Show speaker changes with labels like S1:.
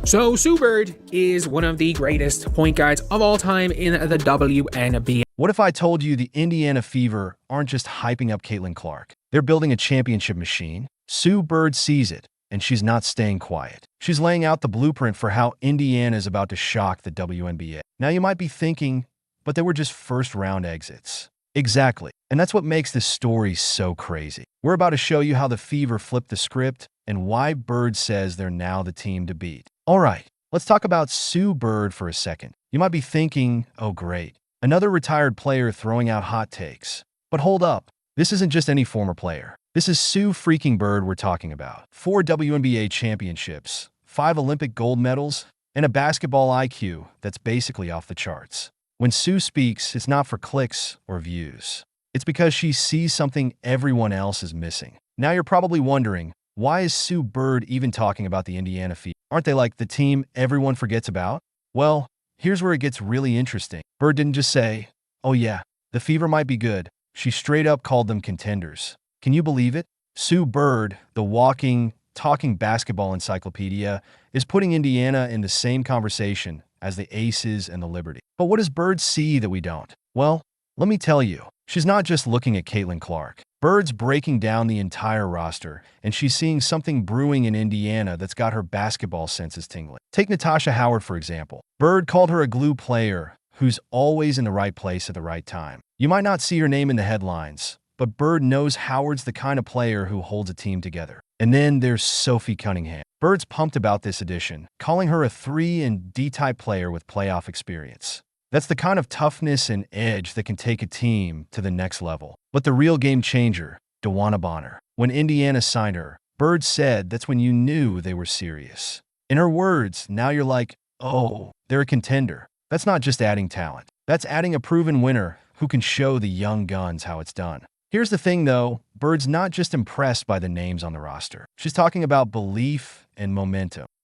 S1: So Sue Bird is one of the greatest point guards of all time in the WNBA.
S2: What if I told you the Indiana Fever aren't just hyping up Caitlin Clark? They're building a championship machine. Sue Bird sees it, and she's not staying quiet. She's laying out the blueprint for how Indiana is about to shock the WNBA. Now you might be thinking, but they were just first-round exits. Exactly, and that's what makes this story so crazy. We're about to show you how the Fever flipped the script and why Bird says they're now the team to beat. All right, let's talk about Sue Bird for a second. You might be thinking, oh great, another retired player throwing out hot takes. But hold up, this isn't just any former player. This is Sue freaking Bird we're talking about. 4 WNBA championships, 5 Olympic gold medals, and a basketball IQ that's basically off the charts. When Sue speaks, it's not for clicks or views. It's because she sees something everyone else is missing. Now you're probably wondering, why is Sue Bird even talking about the Indiana Fever? Aren't they like the team everyone forgets about? Well, here's where it gets really interesting. Bird didn't just say, oh yeah, the Fever might be good. She straight up called them contenders. Can you believe it? Sue Bird, the walking, talking basketball encyclopedia, is putting Indiana in the same conversation as the Aces and the Liberty. But what does Bird see that we don't? Well, let me tell you, she's not just looking at Caitlin Clark. Bird's breaking down the entire roster, and she's seeing something brewing in Indiana that's got her basketball senses tingling. Take Natasha Howard, for example. Bird called her a glue player who's always in the right place at the right time. You might not see her name in the headlines, but Bird knows Howard's the kind of player who holds a team together. And then there's Sophie Cunningham. Bird's pumped about this addition, calling her a 3 and D-type player with playoff experience. That's the kind of toughness and edge that can take a team to the next level. But the real game changer, DeWanna Bonner. When Indiana signed her, Bird said that's when you knew they were serious. In her words, now you're like, oh, they're a contender. That's not just adding talent. That's adding a proven winner who can show the young guns how it's done. Here's the thing though, Bird's not just impressed by the names on the roster. She's talking about belief and momentum.